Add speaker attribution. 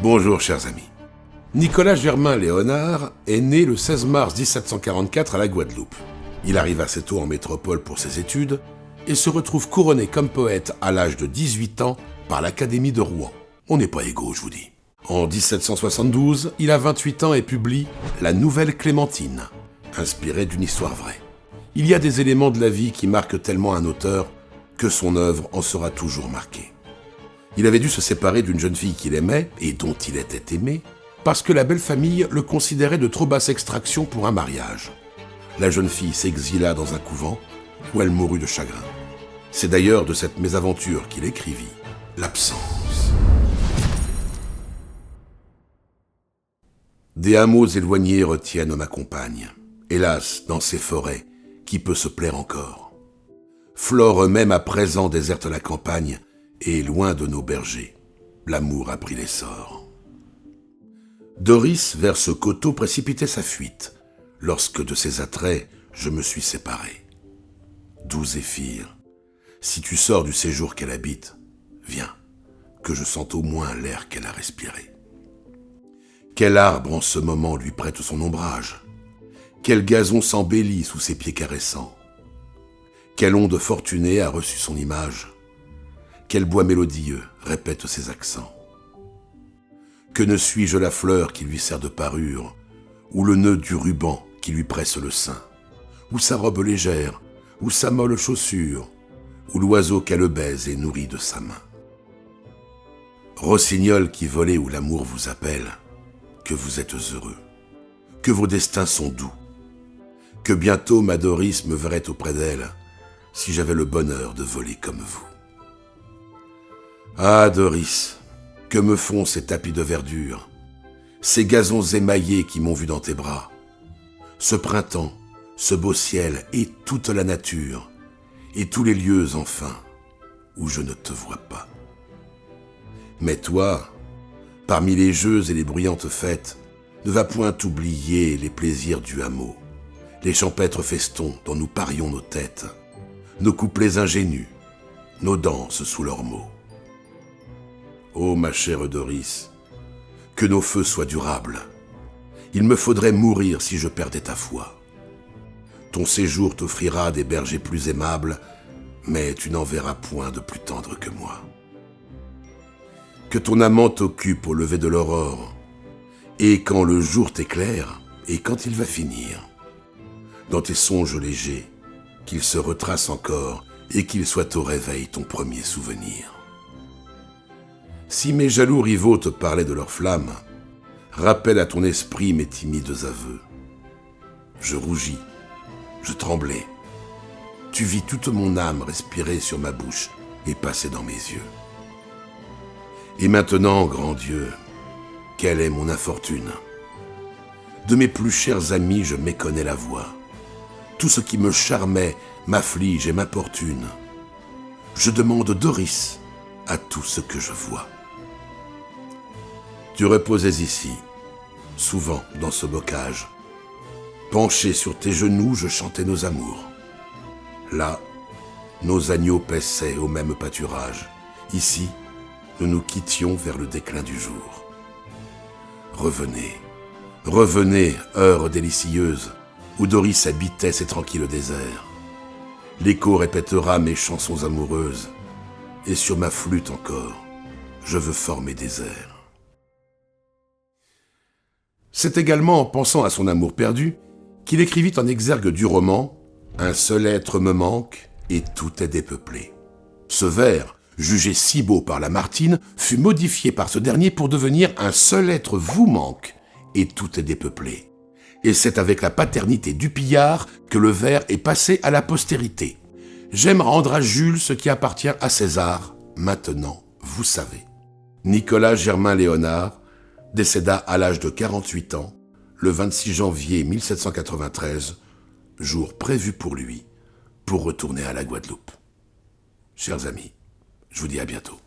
Speaker 1: Bonjour chers amis. Nicolas Germain Léonard est né le 16 mars 1744 à la Guadeloupe. Il arrive assez tôt en métropole pour ses études et se retrouve couronné comme poète à l'âge de 18 ans par l'Académie de Rouen. On n'est pas égaux, je vous dis. En 1772, il a 28 ans et publie La Nouvelle Clémentine, inspirée d'une histoire vraie. Il y a des éléments de la vie qui marquent tellement un auteur que son œuvre en sera toujours marquée. Il avait dû se séparer d'une jeune fille qu'il aimait et dont il était aimé, parce que la belle famille le considérait de trop basse extraction pour un mariage. La jeune fille s'exila dans un couvent où elle mourut de chagrin. C'est d'ailleurs de cette mésaventure qu'il écrivit L'absence. Des hameaux éloignés retiennent ma compagne. Hélas, dans ces forêts, qui peut se plaire encore? Flore même à présent déserte la campagne, et loin de nos bergers, l'amour a pris l'essor. Doris, vers ce coteau, précipitait sa fuite, lorsque de ses attraits, je me suis séparé. Doux zéphyr, si tu sors du séjour qu'elle habite, viens, que je sente au moins l'air qu'elle a respiré. Quel arbre en ce moment lui prête son ombrage? Quel gazon s'embellit sous ses pieds caressants? Quelle onde fortunée a reçu son image? Quel bois mélodieux répète ses accents? Que ne suis-je la fleur qui lui sert de parure, ou le nœud du ruban qui lui presse le sein, ou sa robe légère, ou sa molle chaussure, ou l'oiseau qu'elle baise et nourrit de sa main. Rossignol qui volez où l'amour vous appelle, que vous êtes heureux, que vos destins sont doux, que bientôt ma Doris me verrait auprès d'elle, si j'avais le bonheur de voler comme vous. Ah, Doris, que me font ces tapis de verdure, ces gazons émaillés qui m'ont vu dans tes bras, ce printemps, ce beau ciel et toute la nature, et tous les lieux enfin, où je ne te vois pas. Mais toi, parmi les jeux et les bruyantes fêtes, ne va point oublier les plaisirs du hameau, les champêtres festons dont nous parions nos têtes, nos couplets ingénus, nos danses sous leurs mots. Ô ma chère Doris, que nos feux soient durables. Il me faudrait mourir si je perdais ta foi. Ton séjour t'offrira des bergers plus aimables, mais tu n'en verras point de plus tendre que moi. Que ton amant t'occupe au lever de l'aurore, et quand le jour t'éclaire, et quand il va finir. Dans tes songes légers, qu'il se retrace encore, et qu'il soit au réveil ton premier souvenir. Si mes jaloux rivaux te parlaient de leurs flammes, rappelle à ton esprit mes timides aveux. Je rougis, je tremblais. Tu vis toute mon âme respirer sur ma bouche et passer dans mes yeux. Et maintenant, grand Dieu, quelle est mon infortune? De mes plus chers amis, je méconnais la voix. Tout ce qui me charmait m'afflige et m'importune. Je demande Doris à tout ce que je vois. Tu reposais ici, souvent dans ce bocage. Penché sur tes genoux, je chantais nos amours. Là, nos agneaux paissaient au même pâturage. Ici, nous nous quittions vers le déclin du jour. Revenez, revenez, heure délicieuse, où Doris habitait ces tranquilles déserts. L'écho répétera mes chansons amoureuses, et sur ma flûte encore, je veux former des airs. C'est également en pensant à son amour perdu qu'il écrivit en exergue du roman « Un seul être me manque et tout est dépeuplé ». Ce vers, jugé si beau par Lamartine, fut modifié par ce dernier pour devenir « Un seul être vous manque et tout est dépeuplé ». Et c'est avec la paternité du pillard que le vers est passé à la postérité. J'aime rendre à Jules ce qui appartient à César. Maintenant, vous savez. Nicolas Germain Léonard décéda à l'âge de 48 ans, le 26 janvier 1793, jour prévu pour lui, pour retourner à la Guadeloupe. Chers amis, je vous dis à bientôt.